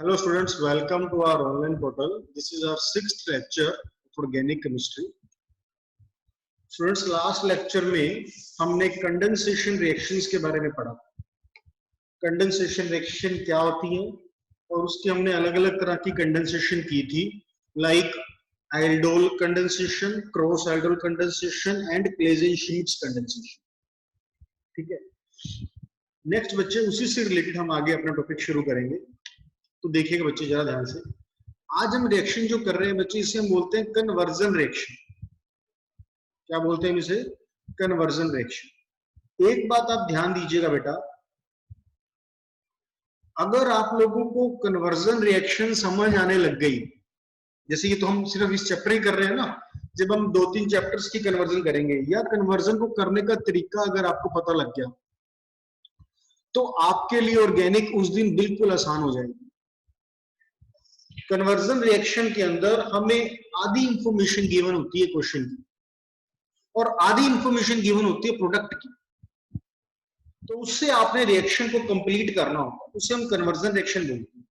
Hello students, welcome to our online portal. This is our 6th lecture of organic chemistry. Students, last lecture में हमने condensation reactions के बारे में पढ़ा. Condensation reaction क्या होती है और उसके हमने अलग-अलग तरह की कंडेंसेशन की थी, like aldol condensation, cross aldol condensation and Claisen Schmidt condensation. ठीक है. नेक्स्ट बच्चे उसी से रिलेटेड हम आगे अपना टॉपिक शुरू करेंगे. तो देखिएगा बच्चे जरा ध्यान से. आज हम रिएक्शन जो कर रहे हैं बच्चे, इसे हम बोलते हैं कन्वर्जन रिएक्शन. क्या बोलते हैं इसे? Conversion reaction. एक बात आप ध्यान दीजिएगा बेटा, अगर आप लोगों को कन्वर्जन रिएक्शन समझ आने लग गई, जैसे ये तो हम सिर्फ इस चैप्टर ही कर रहे हैं ना, जब हम 2-3 चैप्टर्स की कन्वर्जन करेंगे या कन्वर्जन को करने का तरीका अगर आपको पता लग गया तो आपके लिए ऑर्गेनिक उस दिन बिल्कुल आसान हो जाएगी. कन्वर्जन रिएक्शन के अंदर हमें आधी इंफॉर्मेशन गिवन होती है क्वेश्चन की और आधी इंफॉर्मेशन गिवन होती है प्रोडक्ट की. तो उससे आपने रिएक्शन को कंप्लीट करना होगा, उसे हम कन्वर्जन रिएक्शन बोलते हैं.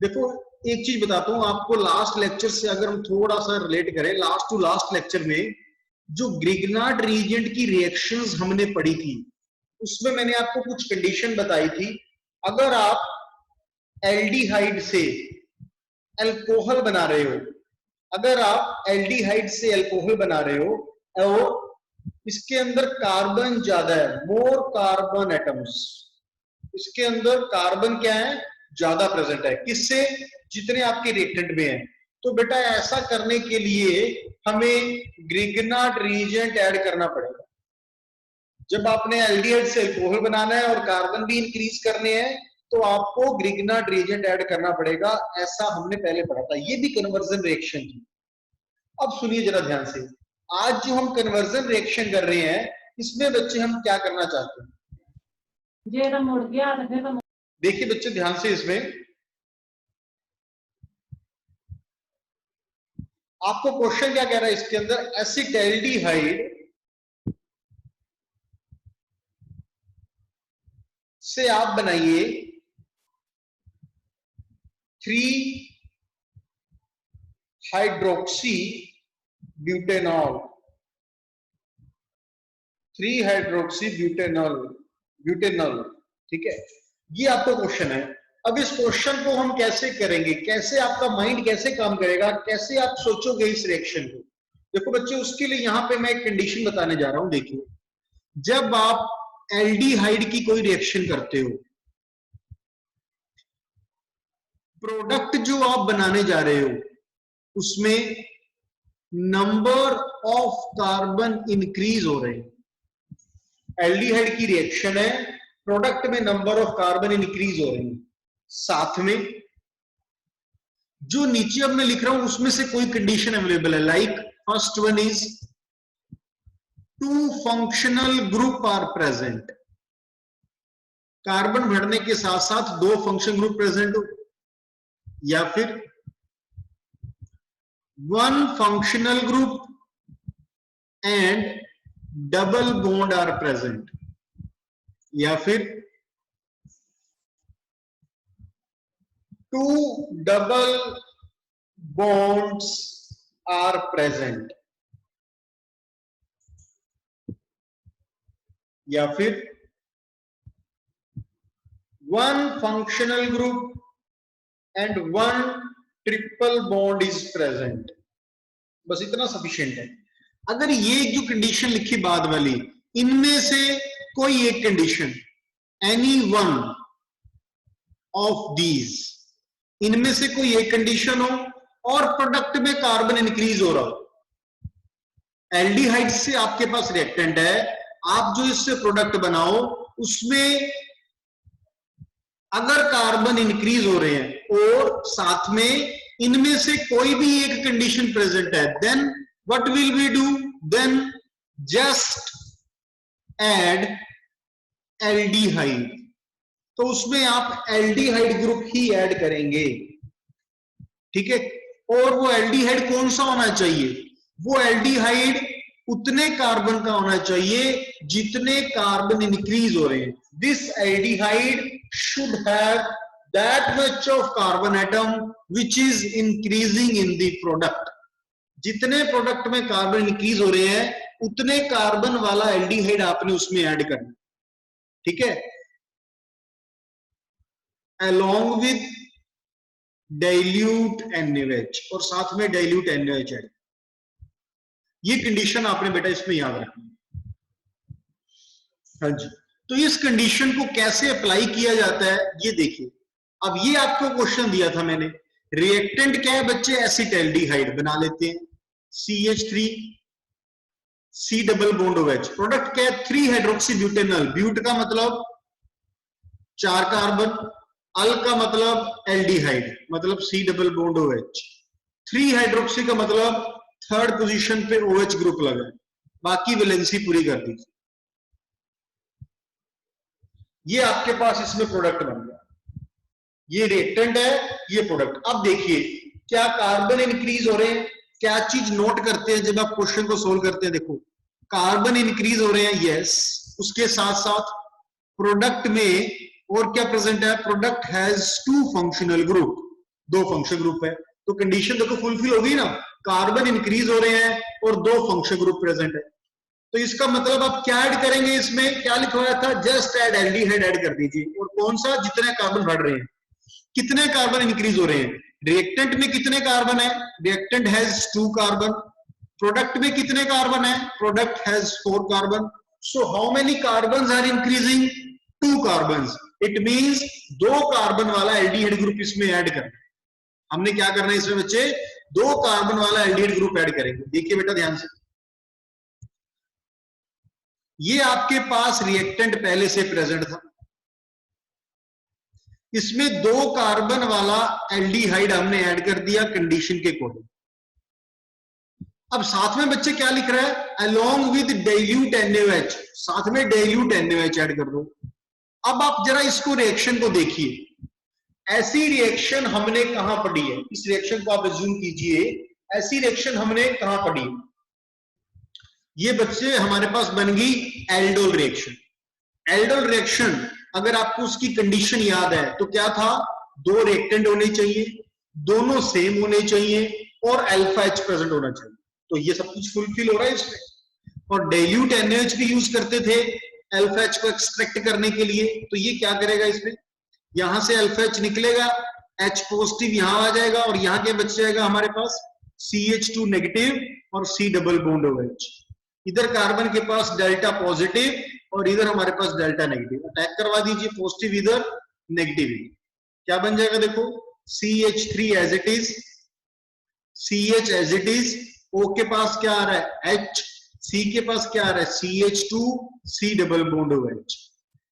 देखो एक चीज बताता हूं आपको, लास्ट लेक्चर से अगर हम थोड़ा सा रिलेट करें, लास्ट टू लास्ट लेक्चर में जो ग्रिग्नार्ड रिएजेंट की रिएक्शंस हमने पढ़ी थी, उसमें मैंने आपको कुछ कंडीशन बताई थी. अगर आप एल्डिहाइड से अल्कोहल बना रहे हो, अगर आप एल्डिहाइड से अल्कोहल बना रहे हो और इसके अंदर कार्बन ज्यादा है, मोर कार्बन एटम्स, इसके अंदर कार्बन क्या है, ज्यादा प्रेजेंट है, किससे? जितने आपके रिएक्टेंट में है. तो बेटा ऐसा करने के लिए हमें ग्रिग्नार्ड रिएजेंट ऐड करना पड़ेगा. जब आपने एल्डिहाइड से अल्कोहल बनाना है और कार्बन भी इंक्रीज करने हैं तो आपको ग्रिग्नार्ड रिएजेंट ऐड करना पड़ेगा. ऐसा हमने पहले पढ़ा था. ये भी कन्वर्जन रिएक्शन थी. अब सुनिए जरा ध्यान से, आज जो हम कन्वर्जन रिएक्शन कर रहे हैं इसमें बच्चे हम क्या करना चाहते हैं? देखिए बच्चे ध्यान से, इसमें आपको क्वेश्चन क्या कह रहा है, इसके अंदर एसिटाल्डिहाइड से आप बनाइए 3-हाइड्रोक्सी ब्यूटेनॉल, 3-हाइड्रोक्सी ब्यूटेनॉल. ठीक है, ये आपका क्वेश्चन है. अब इस क्वेश्चन को हम कैसे करेंगे, कैसे आपका माइंड कैसे काम करेगा, कैसे आप सोचोगे इस रिएक्शन को? देखो बच्चे, उसके लिए यहां पे मैं एक कंडीशन बताने जा रहा हूं. देखिए, जब आप एल्डिहाइड की कोई रिएक्शन करते हो, प्रोडक्ट जो आप बनाने जा रहे हो उसमें नंबर ऑफ कार्बन इंक्रीज हो रहे हैं. एल्डिहाइड की रिएक्शन है, प्रोडक्ट में नंबर ऑफ कार्बन इंक्रीज हो रहे हैं. साथ में जो नीचे अब मैं लिख रहा हूं उसमें से कोई कंडीशन अवेलेबल है, like first one is 2 functional group are present. Carbon बढ़ने के साथ साथ 2 फंक्शनल ग्रुप प्रेजेंट हो, या फिर 1 functional group and double bond are present, या फिर 2 डबल बॉन्ड्स आर प्रेजेंट, या फिर 1 functional group and 1 triple bond is present. बस इतना सफिशिएंट है. अगर ये जो कंडीशन लिखी बाद वाली, इनमें से कोई एक condition, any one of these, इनमें से कोई एक कंडीशन हो और प्रोडक्ट में कार्बन इंक्रीज हो रहा हो, एल्डिहाइड से आपके पास रिएक्टेंट है, आप जो इससे प्रोडक्ट बनाओ उसमें अगर कार्बन इंक्रीज हो रहे हैं और साथ में इनमें से कोई भी एक कंडीशन प्रेजेंट है, then what will we do? Then just add aldehyde. तो उसमें आप एल्डिहाइड ग्रुप ही ऐड करेंगे. ठीक है, और वो एल्डिहाइड कौन सा होना चाहिए? वो एल्डिहाइड उतने कार्बन का होना चाहिए जितने कार्बन इंक्रीज हो रहे हैं. This aldehyde should have that much of carbon atom which is increasing in the product. जितने प्रोडक्ट में कार्बन इंक्रीज हो रहे हैं उतने कार्बन वाला एल्डिहाइड आपने उसमें ऐड करना, ठीक है, along with dilute NaOH, और साथ में dilute NaOH ऐड। ये कंडीशन आपने बेटा इसमें याद रखनी। हाँ जी, तो इस कंडीशन को कैसे अप्लाई किया जाता है ये देखिए। अब ये आपको क्वेश्चन दिया था मैंने, रिएक्टेंट क्या है बच्चे, एसिटाल्डिहाइड बना लेते हैं, CH3 C double bond OH। Product क्या है, 3 हाइड्रोक्सी ब्यूटेनॉल, ब्यूट का मतलब 4 कार्बन, अल का मतलब एल्डिहाइड मतलब C double bond OH, 3 hydroxy का मतलब थर्ड पोजीशन पे OH ग्रुप लगा है, बाकी वैलेंसी पूरी कर दी। ये आपके पास इसमें प्रोडक्ट बन गया, ये रिएक्टेंट है, ये प्रोडक्ट। अब देखिए क्या कार्बन इंक्रीज हो रहे हैं, क्या चीज नोट करते हैं जब आप क्वेश्चन को सोल्व करते हैं, देखो कार्बन इंक्रीज हो रहे हैं, यस, उसके साथ साथ प्रोडक्ट में और क्या प्रेजेंट है, product has 2 functional group, 2 function group है, तो कंडीशन देखो फुलफिल हो गई ना, कार्बन इंक्रीज हो रहे हैं और 2 फंक्शन ग्रुप प्रेजेंट है। तो इसका मतलब आप क्या ऐड करेंगे, इसमें क्या लिखा हुआ था, जस्ट ऐड एल्डिहाइड ऐड कर दीजिए, और कौन सा, जितने कार्बन बढ़ रहे हैं, कितने कार्बन इंक्रीज हो रहे हैं, रिएक्टेंट में कितने कार्बन है, रिएक्टेंट हैज 2 कार्बन, प्रोडक्ट में कितने कार्बन है, product has 4 carbon, so how many carbons are increasing, 2 carbons, it means 2 carbon वाला एल्डिहाइड ग्रुप इसमें ऐड करना है। हमने क्या करना है इसमें बच्चे, 2 कार्बन वाला एल्डिहाइड ग्रुप ऐड करेंगे। देखिए बेटा ध्यान से, ये आपके पास रिएक्टेंट पहले से प्रेजेंट था, इसमें 2 कार्बन वाला एल्डिहाइड हमने ऐड कर दिया कंडीशन के अकॉर्डिंग। अब साथ में बच्चे क्या लिख रहा है, अलोंग विद डाइल्यूट NaOH, साथ में डाइल्यूट NaOH ऐड कर दो। अब आप जरा इसको रिएक्शन को देखिए, ऐसी रिएक्शन हमने कहां पढ़ी है, इस रिएक्शन को आप रिज्यूम कीजिए, ऐसी रिएक्शन हमने कहां पढ़ी है, ये बच्चे हमारे पास बन गई एल्डोल रिएक्शन। एल्डोल रिएक्शन अगर आपको उसकी कंडीशन याद है तो क्या था, 2 रिएक्टेंट होने चाहिए, दोनों सेम होने चाहिए और अल्फा H प्रेजेंट होना चाहिए, तो ये सब कुछ फुलफिल हो रहा है इसमें। और डाइल्यूट NaOH भी यूज करते थे अल्फा H को एक्सट्रैक्ट करने के लिए, तो ये क्या करेगा इसमें, यहां से अल्फा H निकलेगा, H पॉजिटिव यहां आ जाएगा और यहां क्या बच जाएगा हमारे पास, CH2 नेगेटिव और C डबल बॉन्ड OH। इधर कार्बन के पास डेल्टा पॉजिटिव और इधर हमारे पास डेल्टा नेगेटिव, अटैक करवा दीजिए, पॉजिटिव इधर नेगेटिव इधर, क्या बन जाएगा देखो, CH3 as it is, CH as it is, O के पास क्या आ रहा है H, C के पास क्या आ रहा है CH2 C double bond OH।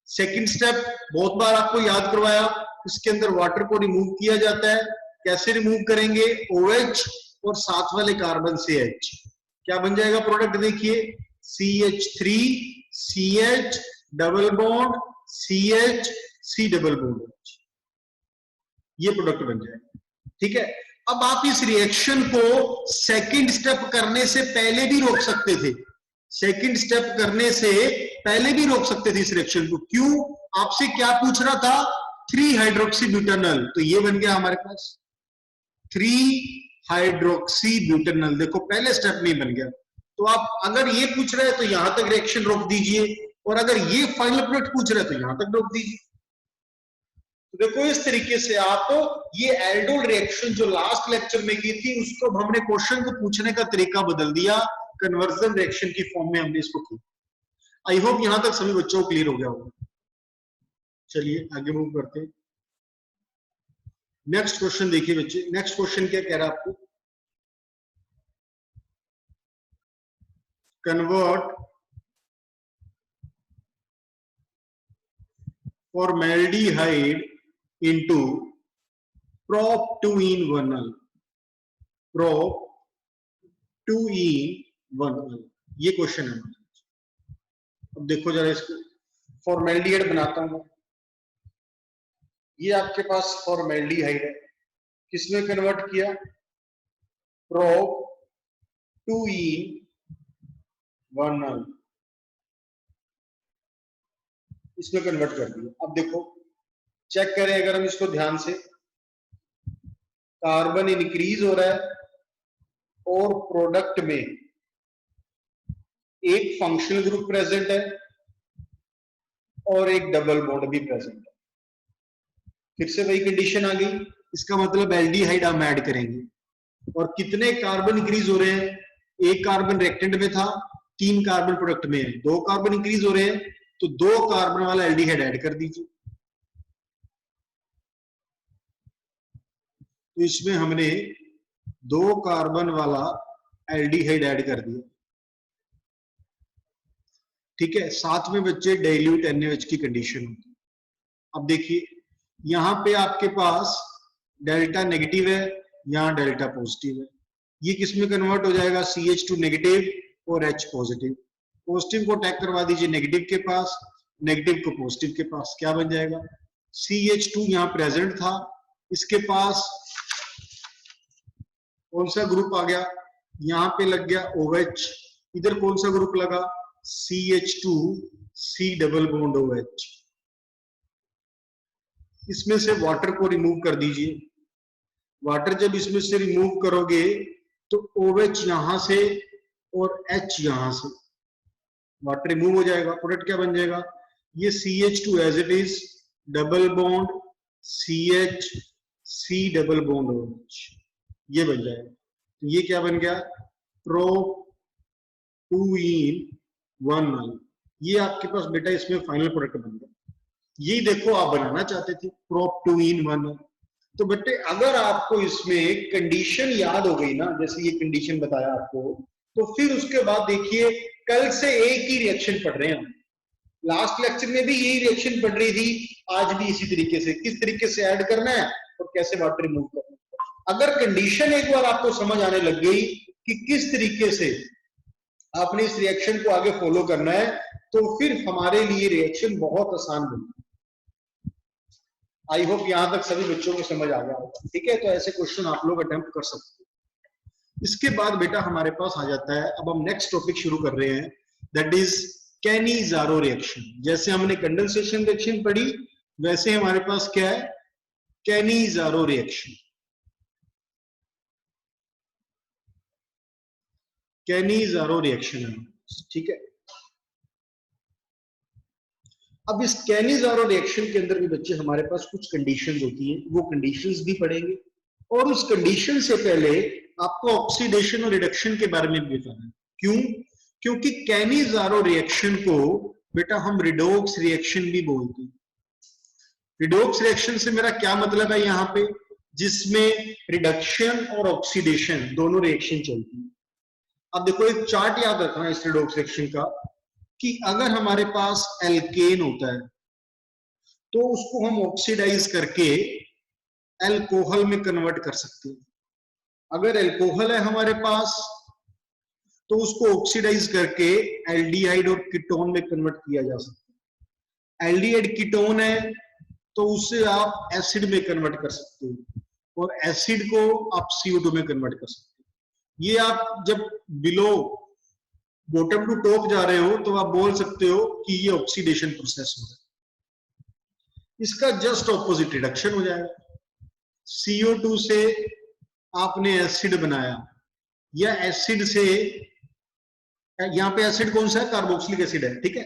Second step बहुत बार आपको याद करवाया, इसके अंदर वाटर को रिमूव किया जाता है, कैसे रिमूव करेंगे, OH और साथ वाले कार्बन से H, क्या बन जाएगा प्रोडक्ट देखिए, CH3 CH double bond CH C double bond OH, ये प्रोडक्ट बन जाएगा, ठीक है। अब आप इस रिएक्शन को सेकंड स्टेप करने से पहले भी रोक सकते थे, सेकंड स्टेप करने से पहले भी रोक सकते थे इस रिएक्शन को, क्यों, आपसे क्या पूछ रहा था, 3 हाइड्रोक्सी ब्यूटेनॉल, तो ये बन गया हमारे पास 3 हाइड्रोक्सी ब्यूटेनॉल, देखो पहले स्टेप नहीं बन गया, तो आप अगर ये पूछ रहे हैं तो यहां तक रिएक्शन रोक दीजिए, और अगर ये फाइनल प्रोडक्ट पूछ रहे हैं तो यहां तक रोक दीजिए। तो देखो इस तरीके से आप ये एल्डोल रिएक्शन जो लास्ट लेक्चर में की थी उसको हमने क्वेश्चन को पूछने का तरीका बदल दिया, कन्वर्जन रिएक्शन की फॉर्म में हमने इसको किया। आई होप यहां तक सभी बच्चों को क्लियर हो गया होगा। चलिए आगे मूव करते हैं, नेक्स्ट क्वेश्चन देखिए बच्चे, नेक्स्ट क्वेश्चन क्या कह रहा है आपको, convert formaldehyde into prop-2-in-1-al, prop-2-in-1-al, ये क्वेश्चन है। अब देखो जरा इसको, फॉर्मेल्डिहाइड बनाता हूं, ये आपके पास फॉर्मेल्डिहाइड है, किसमें कन्वर्ट किया, prop-2-in-1-al, इसमें कन्वर्ट कर दिया। अब देखो चेक करें अगर हम इसको ध्यान से, कार्बन इंक्रीज हो रहा है और प्रोडक्ट में एक फंक्शनल ग्रुप प्रेजेंट है और एक डबल बॉन्ड भी प्रेजेंट है। फिर से वही कंडीशन आ गई, इसका मतलब एल्डिहाइड हम ऐड करेंगे और कितने कार्बन इंक्रीज हो रहे हैं, एक कार्बन रिएक्टेंट में था, 3 कार्बन प्रोडक्ट में है, 2 कार्बन इंक्रीज हो रहे हैं, तो 2 कार्बन वाला एल्डिहाइड ऐड कर दीजिए। तो इसमें हमने 2 कार्बन वाला एल्डिहाइड ऐड कर दिया, ठीक है। साथ में बच्चे डाइल्यूट NaOH की कंडीशन होती है। अब देखिए यहां पे आपके पास डेल्टा नेगेटिव है, यहां डेल्टा पॉजिटिव है, ये किसमें कन्वर्ट हो जाएगा, CH2 नेगेटिव और H पॉजिटिव। पॉजिटिव को टैग करवा दीजिए नेगेटिव के पास, नेगेटिव को पॉजिटिव के पास, क्या बन जाएगा, CH2 यहां प्रेजेंट था, इसके पास कौन सा ग्रुप आ गया, यहां पे लग गया OH, इधर कौन सा ग्रुप लगा, CH2 C double bond OH। इसमें से वाटर को रिमूव कर दीजिए, वाटर जब इसमें से रिमूव करोगे तो OH यहां से और H यहां से, वाटर रिमूव हो जाएगा, प्रोडक्ट क्या बन जाएगा, ये CH2 as it is double bond CH C double bond OH, ये बन जाएगा। तो ये क्या बन गया, प्रोप 2 in 1, ये आपके पास बेटा इसमें फाइनल प्रोडक्ट बन गया। यही देखो आप बनाना चाहते थे, प्रोप 2 in 1। तो बेटे अगर आपको इसमें कंडीशन याद हो गई ना, जैसे ये कंडीशन बताया आपको, तो फिर उसके बाद देखिए कल से एक ही रिएक्शन पढ़ रहे हैं हम, लास्ट लेक्चर में भी यही रिएक्शन पढ़ रही थी, आज भी इसी तरीके से, किस तरीके से ऐड करना है और कैसे वाटर रिमूव करना है। अगर कंडीशन एक बार आपको समझ आने लग गई कि किस तरीके से आपने इस रिएक्शन को आगे फॉलो करना है, तो फिर हमारे लिए रिएक्शन बहुत आसान बनी। आई होप यहां तक सभी बच्चों को समझ आ गया होगा, ठीक है। तो ऐसे क्वेश्चन आप लोग अटेम्प्ट कर सकते हैं। इसके बाद बेटा हमारे पास आ जाता है, अब हम नेक्स्ट टॉपिक शुरू कर रहे हैं, दैट इज कैनिज़ारो रिएक्शन। जैसे हमने कंडेंसेशन रिएक्शन पढ़ी, वैसे हमारे पास क्या है, कैनिज़ारो रिएक्शन। कैनिज़ारो रिएक्शन है, ठीक है। अब इस कैनिज़ारो रिएक्शन के अंदर भी बच्चे हमारे पास कुछ कंडीशंस होती हैं, वो कंडीशंस भी पढ़ेंगे, और उस कंडीशन से पहले आपको ऑक्सीडेशन और रिडक्शन के बारे में भी बताना है। क्यों, क्योंकि कैनिज़ारो रिएक्शन को बेटा हम रिडोक्स रिएक्शन भी बोलते हैं। रिडोक्स रिएक्शन से मेरा क्या मतलब है, यहाँ पे जिसमें रिडक्शन और ऑक्सीडेशन दोनों रिएक्शन चलती है। अब देखो एक चार्ट याद रखना इस रिडोक्स रिएक्शन का, कि अगर हमारे पास एल्केन होता है तो उसको हम ऑक्सीडाइज करके एल्कोहल में कन्वर्ट कर सकते हैं। अगर एल्कोहल है हमारे पास तो उसको ऑक्सीडाइज करके एल्डिहाइड और कीटोन में कन्वर्ट किया जा सकता है। एल्डिहाइड कीटोन है तो उससे आप एसिड में कन्वर्ट कर सकते हो, और एसिड को आप CO2 में कन्वर्ट कर सकते हो। ये आप जब बिलो बॉटम टू टॉप जा रहे हो तो आप बोल सकते हो कि ये ऑक्सीडेशन प्रोसेस हो रहा है। इसका जस्ट ऑपोजिट रिडक्शन हो जाएगा। CO2 से आपने एसिड बनाया, या एसिड से, यहां पे एसिड कौन सा है, कार्बोक्सिलिक एसिड है, ठीक है,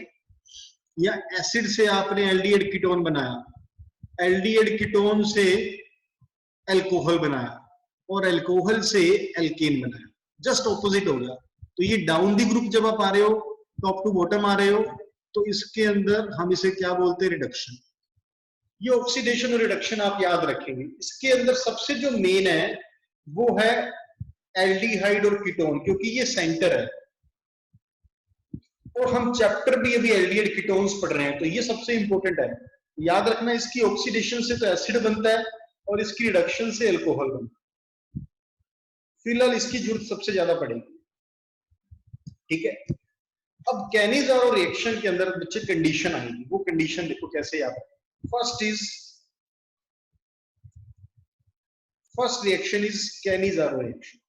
या एसिड से आपने एल्डिहाइड कीटोन बनाया, एल्डिहाइड कीटोन से एल्कोहल बनाया, और एल्कोहल से एल्केन बनाया, जस्ट ऑपोजिट हो गया। तो ये डाउन दी ग्रुप जब आप आ रहे हो, टॉप टू बॉटम आ रहे हो, तो इसके अंदर हम इसे क्या बोलते हैं, रिडक्शन। ये ऑक्सीडेशन और रिडक्शन आप याद रखेंगे। इसके अंदर सबसे जो मेन है वो है एल्डिहाइड और कीटोन, क्योंकि ये सेंटर है, और हम चैप्टर भी अभी एल्डिहाइड कीटोन्स पढ़ रहे हैं, तो ये सबसे इंपॉर्टेंट है। याद रखना, इसकी ऑक्सीडेशन से तो एसिड बनता है और इसकी रिडक्शन से एल्कोहल बनता है। फिलहाल इसकी जरूरत सबसे ज्यादा पड़ेगी, ठीक है। अब कैनिज़ारो रिएक्शन के अंदर बच्चे कंडीशन आएगी, वो कंडीशन देखो कैसे याद है। First reaction is Cannizzaro reaction.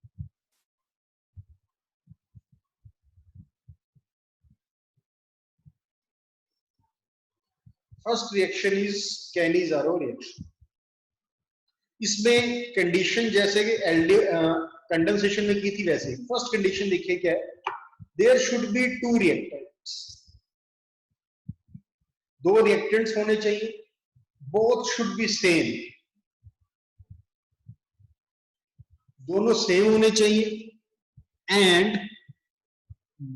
First reaction is Cannizzaro reaction. इसमें कंडीशन जैसे कि कंडेंसेशन में की थी वैसे फर्स्ट कंडीशन देखिए क्या है, there should be two reactants, दो रिएक्टेंट्स होने चाहिए, बोथ शुड बी सेम, दोनों सेम होने चाहिए, and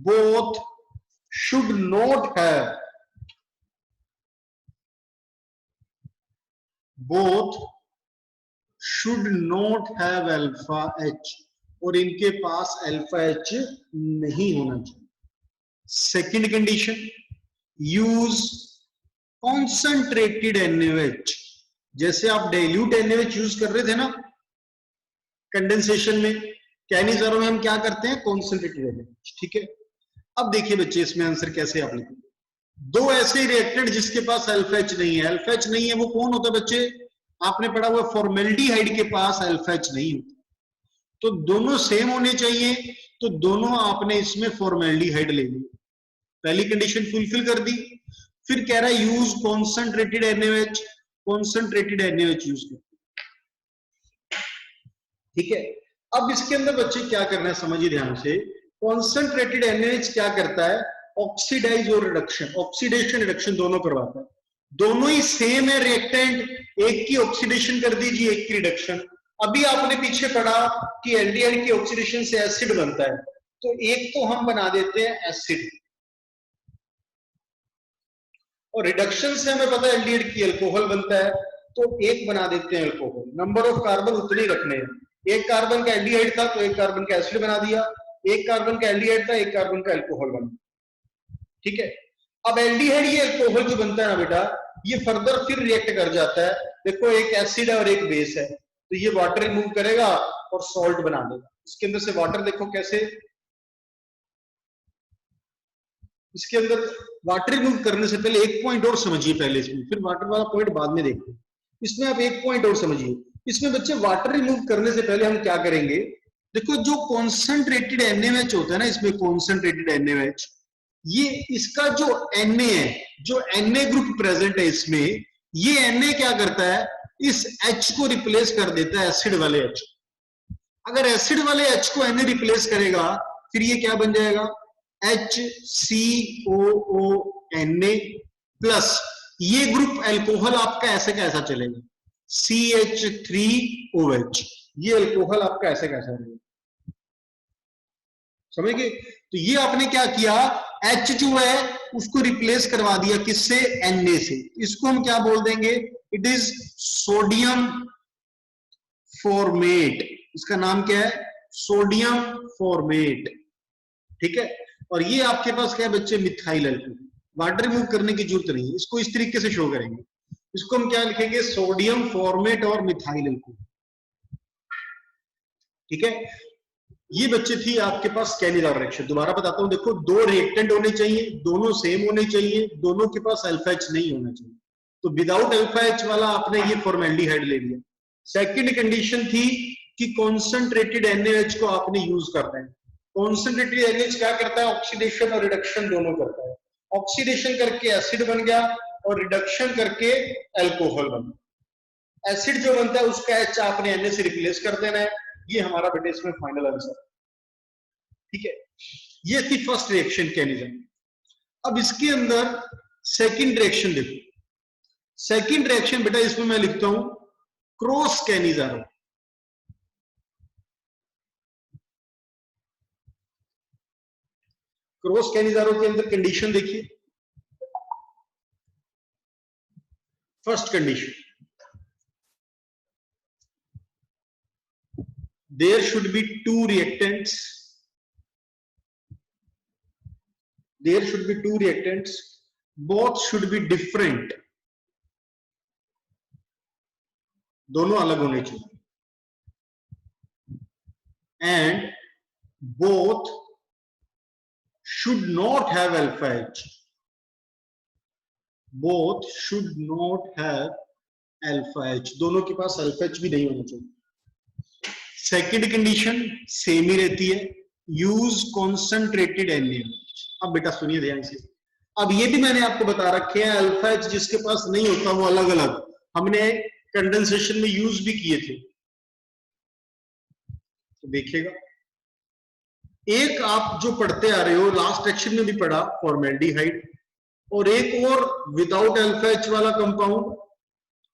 both should not have, both should not have alpha H, और इनके पास अल्फा एच नहीं होना चाहिए। Second condition, use concentrated NaOH, जैसे आप डाइल्यूट NaOH यूज कर रहे थे ना कंडेंसेशन में, कैनिज़ारो में हम क्या करते हैं, कॉन्सेंट्रेटेड NaOH। ठीक है, अब देखिए बच्चे इसमें आंसर कैसे आप लिखेंगे, दो ऐसे रिएक्टेंट जिसके पास अल्फा एच नहीं है, अल्फा एच नहीं है वो कौन होता है बच्चे, आपने पढ़ा हुआ फॉर्मेल्डिहाइड के पास अल्फा एच नहीं होता, तो दोनों सेम होने चाहिए, तो दोनों आपने इसमें फॉर्मेल्डिहाइड ले ली, पहली कंडीशन फुलफिल कर दी। फिर कह रहा है use concentrated NaOH, concentrated NaOH use कर, ठीक है। अब इसके अंदर बच्चे क्या करना है समझिए ध्यान से, कॉन्सेंट्रेटेड NaOH क्या करता है, ऑक्सीडाइज और रिडक्शन, ऑक्सीडेशन रिडक्शन दोनों करवाता है, दोनों ही सेम है रिएक्टेंट, एक की ऑक्सीडेशन कर दीजिए एक की रिडक्शन। अभी आपने पीछे पढ़ा कि एल्डिहाइड की ऑक्सीडेशन से एसिड बनता है, तो एक तो हम बना देते हैं एसिड, और रिडक्शन से हमें पता है एल्डिहाइड की अल्कोहल बनता है, तो एक बना देते हैं अल्कोहल, नंबर ऑफ कार्बन उतने ही रखने हैं, एक कार्बन का एल्डिहाइड था तो एक कार्बन का एसिड बना दिया, एक कार्बन का एल्डिहाइड था एक कार्बन का अल्कोहल बना, ठीक है। अब एल्डिहाइड ये अल्कोहल जो बनता है ना बेटा, ये फर्दर फिर रिएक्ट कर जाता है, देखो एक एसिड है और एक बेस है, तो ये वाटर रिमूव करेगा और सॉल्ट बना देगा, इसके अंदर से वाटर देखो कैसे, इसके अंदर वाटर रिमूव करने से पहले एक पॉइंट और समझिए पहले इसमें, फिर वाटर वाला पॉइंट बाद में देखते हैं, इसमें आप एक पॉइंट और समझिए, इसमें बच्चे वाटर रिमूव करने से पहले हम क्या करेंगे, देखो जो कॉन्सेंट्रेटेड NaOH होता है ना, इसमें कॉन्सेंट्रेटेड NaOH, ये इसका जो Na है, जो Na ग्रुप प्रेजेंट है इसमें, ये Na क्या करता है, इस H को रिप्लेस कर देता है एसिड वाले H, अगर एसिड वाले H को Na रिप्लेस करेगा फिर ये क्या बन जाएगा, HCOONA प्लस ये ग्रुप अल्कोहल आपका ऐसे कैसा चलेगा, CH3OH, ये अल्कोहल आपका ऐसे कैसा रहेगा, समझ गए। तो ये आपने क्या किया, H जो है उसको रिप्लेस करवा दिया किससे, Na से, इसको हम क्या बोल देंगे, इट इज सोडियम फॉर्मेट, इसका नाम क्या है, सोडियम फॉर्मेट, ठीक है। और ये आपके पास क्या है बच्चे, मिथाइल अल्कोहल, वाटर रिमूव करने की जरूरत नहीं है, इसको इस तरीके से शो करेंगे, इसको हम क्या लिखेंगे, सोडियम फॉर्मेट और मिथाइल अल्कोहल, ठीक है। ये बच्चे थी आपके पास कैनिज़ारो रिएक्शन, दोबारा बताता हूं, देखो दो रिएक्टेंट होने चाहिए, दोनों सेम होने चाहिए, दोनों के पास अल्फा एच नहीं होना चाहिए, तो विदाउट अल्फा एच वाला आपने ये फॉर्मेल्डिहाइड ले लिया। सेकंड कंडीशन थी कि कॉन्सेंट्रेटेड NaOH को आपने यूज करना है, कॉन्सेंट्रेटेड NaOH क्या करता है, ऑक्सीडेशन और रिडक्शन दोनों करता है, ऑक्सीडेशन करके एसिड बन गया और रिडक्शन करके अल्कोहल बन गया, एसिड जो बनता है उसका H आपने Na से रिप्लेस कर देना है, ये हमारा बेटे इसमें फाइनल आंसर, ठीक है। ये थी फर्स्ट रिएक्शन कैनिज़ारो। अब इसके अंदर सेकंड रिएक्शन देखो, सेकंड रिएक्शन बेटा इसमें मैं लिखता हूं क्रॉस कैनिज़ारो, क्रॉस कैनिज़ारो के अंदर कंडीशन देखिए, first condition, there should be two reactants, there should be two reactants, both should be different, दोनों अलग होने चाहिए, and both should not have alpha H, both should not have alpha H, दोनों के पास alpha H भी नहीं होना चाहिए। सेकेंड कंडीशन सेम ही रहती है, यूज कॉन्सेंट्रेटेड NaOH। अब बेटा सुनिए ध्यान से, अब ये भी मैंने आपको बता रखे हैं, अल्फा एच जिसके पास नहीं होता वो अलग अलग हमने कंडेंसेशन में यूज भी किए थे, तो देखिएगा। एक आप जो पढ़ते आ रहे हो लास्ट सेक्शन में भी पढ़ा फॉर्मेल्डिहाइड, और एक और विदाउट अल्फा एच वाला कंपाउंड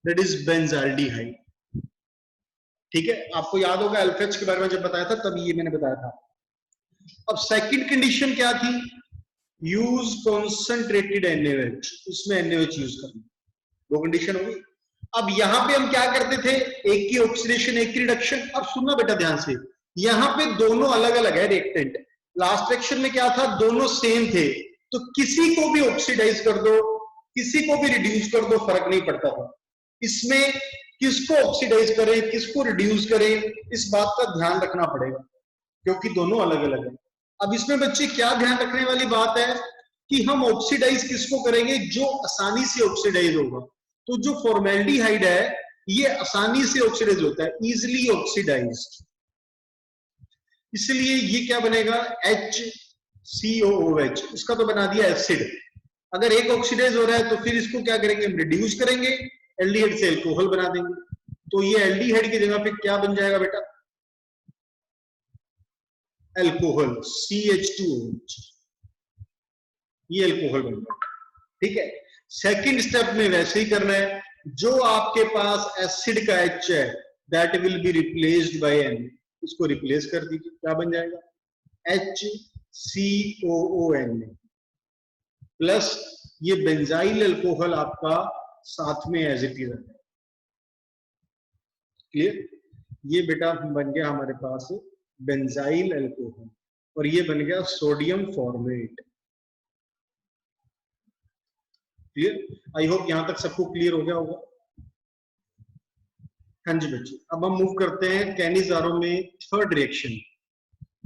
दैट इज बेंजाल्डिहाइड। ठीक है, आपको याद होगा अल्फा एच के बारे में जब बताया था तब ये मैंने बताया था। अब सेकंड कंडीशन क्या थी, यूज कॉन्सेंट्रेटेड NaOH, इसमें NaOH यूज करना, दो कंडीशन होगी। अब यहां पे हम क्या करते थे, एक की ऑक्सीडेशन एक की रिडक्शन। अब सुनना बेटा ध्यान से, यहां पे दोनों अलग अलग है रिएक्टेंट, लास्ट सेक्शन में क्या था, दोनों सेम थे, तो किसी को भी ऑक्सीडाइज कर दो किसी को भी रिड्यूस कर दो फर्क नहीं पड़ता था। इसमें किसको ऑक्सीडाइज करें किसको रिड्यूस करें इस बात का ध्यान रखना पड़ेगा, क्योंकि दोनों अलग अलग है। अब इसमें बच्चे क्या ध्यान रखने वाली बात है कि हम ऑक्सीडाइज किसको करेंगे, जो आसानी से ऑक्सीडाइज होगा। तो जो फॉर्मेल्डिहाइड है ये आसानी से ऑक्सीडाइज होता है, इजिली ऑक्सीडाइज्ड, इसलिए ये क्या बनेगा, HCOOH, इसका तो बना दिया एसिड। अगर एक ऑक्सीडाइज हो रहा है तो फिर इसको क्या करेंगे, हम रिड्यूस करेंगे, एल्डिहाइड से अल्कोहल बना देंगे, तो ये एल्डिहाइड की जगह पे क्या बन जाएगा बेटा, अल्कोहल, CH2OH, ये अल्कोहल बन जाएगा। ठीक है, सेकंड स्टेप में वैसे ही करना है, जो आपके पास एसिड का H है that will be replaced by N, इसको रिप्लेस कर दीजिए, क्या बन जाएगा, HCOON प्लस ये बेंजाइल अल्कोहल आपका साथ में एज इट इज है। क्लियर, ये बेटा बन गया हमारे पास बेंजाइल अल्कोहल, और ये बन गया sodium format. Clear, I hope यहां तक सबको क्लियर हो गया होगा। हाँ जी बच्चे, अब हम मूव करते हैं कैनिजारो में third reaction.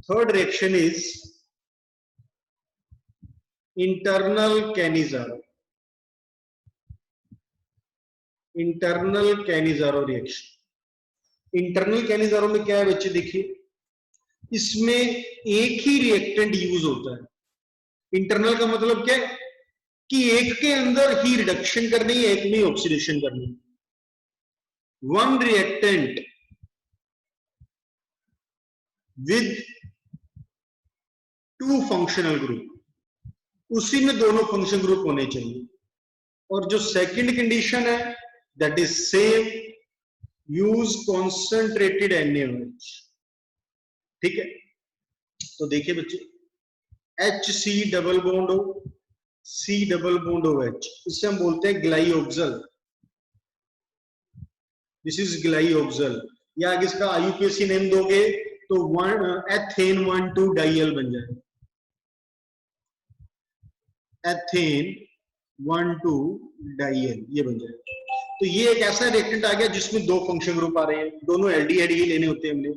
Third reaction is internal Cannizzaro, internal Cannizzaro reaction. Internal Cannizzaro में क्या है बच्चे, देखिए इसमें एक ही रिएक्टेंट यूज होता है। इंटरनल का मतलब क्या है कि एक के अंदर ही रिडक्शन करनी है, एक में ऑक्सीडेशन करनी है। One reactant with two functional group, उसी में दोनों फंक्शन ग्रुप होने चाहिए। और जो सेकंड कंडीशन है that is same, use concentrated NaOH। ठीक है, तो देखिए बच्चे, HC double bond O, C double bond OH, इससे हम बोलते हैं ग्लाइओक्सल, दिस इज ग्लाइओक्सल, या अगर इसका IUPAC नेम दोगे तो एथेन 1,2 डाइयल बन जाएगा, एथेन 1,2 डाइयल, ये बन जाएगा। तो ये एक ऐसा रिएक्टेंट आ गया जिसमें दो फंक्शन ग्रुप आ रहे हैं, दोनों एल्डिहाइड ही लेने होते हैं हमने।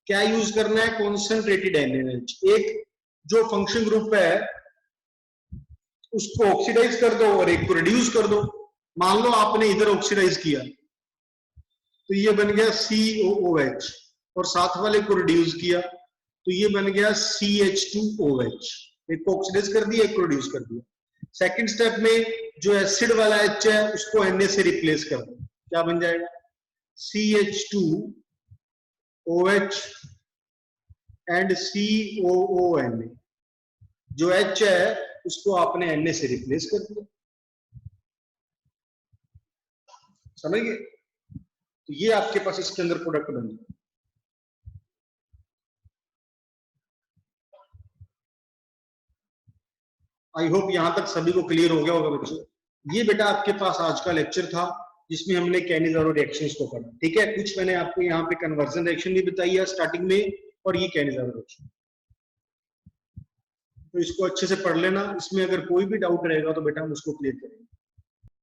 क्या यूज करना है, कॉन्सेंट्रेटेड NaOH। एक जो फंक्शन ग्रुप है उसको ऑक्सीडाइज कर दो और एक को रिड्यूस कर दो। मान लो आपने इधर ऑक्सीडाइज किया तो ये बन गया COOH, और साथ वाले को रिड्यूस किया तो ये बन गया CH2OH। एक को ऑक्सीडाइज कर दिया, एक को रिड्यूस कर दिया। सेकंड स्टेप में जो एसिड वाला H है उसको Na से रिप्लेस कर दो, क्या बन जाएगा, CH2OH एंड COON। जो H है उसको आपने Na से रिप्लेस कर दिया, समझ गए। तो ये आपके पास इसके अंदर प्रोडक्ट बन गया। आई होप यहां तक सभी को क्लियर हो गया होगा बच्चों। ये बेटा आपके पास आज का लेक्चर था जिसमें हमने कैनिजारो रिएक्शंस को पढ़ा। ठीक है, कुछ मैंने आपको यहाँ पे कन्वर्जन रिएक्शन भी बताई है स्टार्टिंग में, और ये कैनिजारो रिएक्शन, तो इसको अच्छे से पढ़ लेना। इसमें अगर कोई भी डाउट रहेगा तो बेटा हम उसको क्लियर करेंगे।